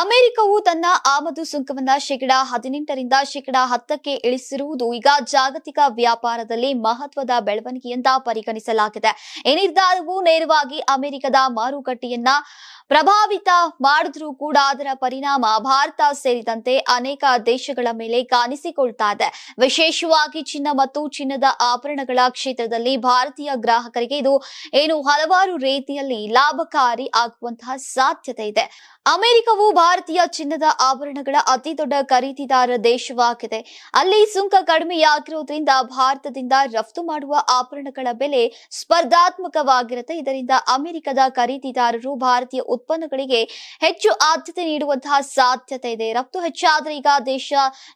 ಅಮೆರಿಕವು ತನ್ನ ಆಮದು ಸುಂಕವನ್ನ ಶೇಕಡಾ 18ರಿಂದ ಶೇಕಡಾ 10ಕ್ಕೆ ಇಳಿಸಿರುವುದು ಈಗ ಜಾಗತಿಕ ವ್ಯಾಪಾರದಲ್ಲಿ ಮಹತ್ವದ ಬೆಳವಣಿಗೆ ಅಂತ ಪರಿಗಣಿಸಲಾಗಿದೆ. ಈ ನಿರ್ಧಾರವು ನೇರವಾಗಿ ಅಮೆರಿಕದ ಮಾರುಕಟ್ಟೆಯನ್ನ ಪ್ರಭಾವಿತ ಮಾಡಿದ್ರೂ ಕೂಡ ಅದರ ಪರಿಣಾಮ ಭಾರತ ಸೇರಿದಂತೆ ಅನೇಕ ದೇಶಗಳ ಮೇಲೆ ಕಾಣಿಸಿಕೊಳ್ತಾ ಇದೆ. ವಿಶೇಷವಾಗಿ ಚಿನ್ನ ಮತ್ತು ಚಿನ್ನದ ಆಭರಣಗಳ ಕ್ಷೇತ್ರದಲ್ಲಿ ಭಾರತೀಯ ಗ್ರಾಹಕರಿಗೆ ಇದು ಹಲವಾರು ರೀತಿಯಲ್ಲಿ ಲಾಭಕಾರಿ ಆಗುವಂತಹ ಸಾಧ್ಯತೆ ಇದೆ. ಅಮೆರಿಕವು ಭಾರತೀಯ ಚಿನ್ನದ ಆಭರಣಗಳ ಅತಿ ದೊಡ್ಡ ಖರೀದಿದಾರ ದೇಶವಾಗಿದೆ. ಅಲ್ಲಿ ಸುಂಕ ಕಡಿಮೆಯಾಗಿರೋದ್ರಿಂದ ಭಾರತದಿಂದ ರಫ್ತು ಮಾಡುವ ಆಭರಣಗಳ ಬೆಲೆ ಸ್ಪರ್ಧಾತ್ಮಕವಾಗಿರುತ್ತೆ. ಇದರಿಂದ ಅಮೆರಿಕದ ಖರೀದಿದಾರರು ಭಾರತೀಯ ಉತ್ಪನ್ನಗಳಿಗೆ ಹೆಚ್ಚು ಆದ್ಯತೆ ನೀಡುವಂತಹ ಸಾಧ್ಯತೆ ಇದೆ. ರಫ್ತು ಹೆಚ್ಚಾದರೆ ಈಗ ದೇಶ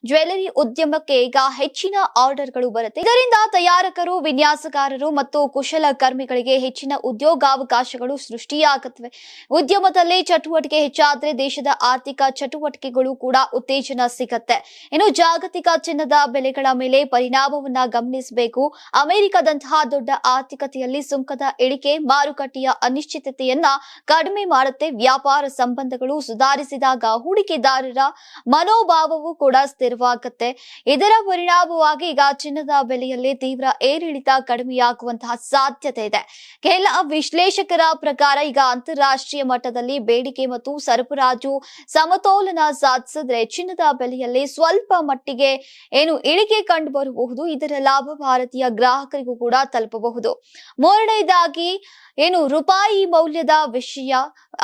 ಜ್ಯುವೆಲರಿ ಉದ್ಯಮಕ್ಕೆ ಈಗ ಹೆಚ್ಚಿನ ಆರ್ಡರ್ಗಳು ಬರುತ್ತೆ. ಇದರಿಂದ ತಯಾರಕರು, ವಿನ್ಯಾಸಕಾರರು ಮತ್ತು ಕುಶಲಕರ್ಮಿಗಳಿಗೆ ಹೆಚ್ಚಿನ ಉದ್ಯೋಗಾವಕಾಶಗಳು ಸೃಷ್ಟಿಯಾಗುತ್ತವೆ. ಉದ್ಯಮದಲ್ಲಿ ಚಟುವಟಿಕೆ ಹೆಚ್ಚಾದ್ರೆ ದೇಶದ ಆರ್ಥಿಕ ಚಟುವಟಿಕೆಗಳು ಕೂಡ ಉತ್ತೇಜನ ಸಿಗುತ್ತೆ. ಇನ್ನು ಜಾಗತಿಕ ಚಿನ್ನದ ಬೆಲೆಗಳ ಮೇಲೆ ಪರಿಣಾಮವನ್ನ ಗಮನಿಸಬೇಕು. ಅಮೆರಿಕದಂತಹ ದೊಡ್ಡ ಆರ್ಥಿಕತೆಯಲ್ಲಿ ಸುಂಕದ ಇಳಿಕೆ ಮಾರುಕಟ್ಟೆಯ ಅನಿಶ್ಚಿತತೆಯನ್ನ ಕಡಿಮೆ ಮಾಡುತ್ತೆ. ವ್ಯಾಪಾರ ಸಂಬಂಧಗಳು ಸುಧಾರಿಸಿದಾಗ ಹೂಡಿಕೆದಾರರ ಮನೋಭಾವವು ಕೂಡ ಸ್ಥಿರವಾಗುತ್ತೆ. ಇದರ ಪರಿಣಾಮವಾಗಿ ಈಗ ಚಿನ್ನದ ಬೆಲೆಯಲ್ಲಿ ತೀವ್ರ ಏರಿಳಿತ ಕಡಿಮೆಯಾಗುವಂತಹ ಸಾಧ್ಯತೆ ಇದೆ. ಕೆಲ ವಿಶ್ಲೇಷಕರ ಪ್ರಕಾರ ಈಗ ಅಂತಾರಾಷ್ಟ್ರೀಯ ಮಟ್ಟದಲ್ಲಿ ಬೇಡಿಕೆ ಮತ್ತು ಸರಬರಾಜು ಸಮತೋಲನ ಸಾಧಿಸಿದ್ರೆ ಚಿನ್ನದ ಬೆಲೆಯಲ್ಲಿ ಸ್ವಲ್ಪ ಮಟ್ಟಿಗೆ ಇಳಿಕೆ ಕಂಡು ಬರಬಹುದು. ಇದರ ಲಾಭ ಭಾರತೀಯ ಗ್ರಾಹಕರಿಗೂ ಕೂಡ ತಲುಪಬಹುದು. ಮೂರನೆಯದಾಗಿ ರೂಪಾಯಿ ಮೌಲ್ಯದ ವಿಷಯ.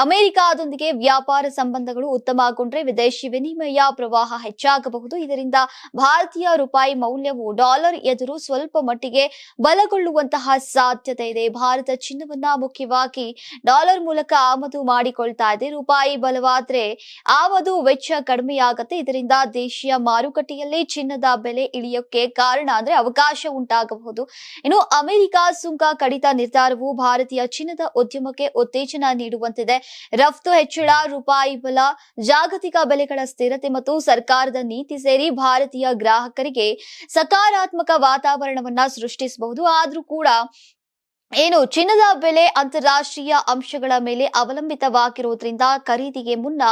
ಅಮೆರಿಕದೊಂದಿಗೆ ವ್ಯಾಪಾರ ಸಂಬಂಧಗಳು ಉತ್ತಮಗೊಂಡ್ರೆ ವಿದೇಶಿ ವಿನಿಮಯ ಪ್ರವಾಹ ಹೆಚ್ಚಾಗಬಹುದು. ಇದರಿಂದ ಭಾರತೀಯ ರೂಪಾಯಿ ಮೌಲ್ಯವು ಡಾಲರ್ ಎದುರು ಸ್ವಲ್ಪ ಮಟ್ಟಿಗೆ ಬಲಗೊಳ್ಳುವಂತಹ ಸಾಧ್ಯತೆ ಇದೆ. ಭಾರತ ಚಿನ್ನವನ್ನ ಮುಖ್ಯವಾಗಿ ಡಾಲರ್ ಮೂಲಕ ಆಮದು ಮಾಡಿಕೊಳ್ತಾ ಇದೆ. ರೂಪಾಯಿ ಬಲವಾದ್ರೆ ಆಮದು ವೆಚ್ಚ ಕಡಿಮೆಯಾಗುತ್ತೆ. ಇದರಿಂದ ದೇಶೀಯ ಮಾರುಕಟ್ಟೆಯಲ್ಲಿ ಚಿನ್ನದ ಬೆಲೆ ಇಳಿಯೋಕೆ ಕಾರಣ ಅವಕಾಶ ಉಂಟಾಗಬಹುದು. ಇನ್ನು ಅಮೆರಿಕ ಸುಂಕ ಕಡಿತ ನಿರ್ಧಾರವು ಭಾರತೀಯ ಚಿನ್ನದ ಉದ್ಯಮಕ್ಕೆ ಉತ್ತೇಜನ ನೀಡುವಂತಿದೆ. ರಫ್ತು ಹೆಚ್ಚಳ, ರೂಪಾಯಿ ಬಲ, ಜಾಗತಿಕ ಬೆಲೆಗಳ ಸ್ಥಿರತೆ ಮತ್ತು ಸರ್ಕಾರದ ನೀತಿ ಸೇರಿ ಭಾರತೀಯ ಗ್ರಾಹಕರಿಗೆ ಸಕಾರಾತ್ಮಕ ವಾತಾವರಣವನ್ನ ಸೃಷ್ಟಿಸಬಹುದು. ಆದ್ರೂ ಕೂಡ ಚಿನ್ನದ ಬೆಲೆ ಅಂತಾರಾಷ್ಟ್ರೀಯ ಅಂಶಗಳ ಮೇಲೆ ಅವಲಂಬಿತವಾಗಿರುವುದರಿಂದ ಖರೀದಿಗೆ ಮುನ್ನ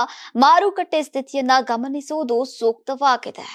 ಮಾರುಕಟ್ಟೆ ಸ್ಥಿತಿಯನ್ನ ಗಮನಿಸುವುದು ಸೂಕ್ತವಾಗಿದೆ.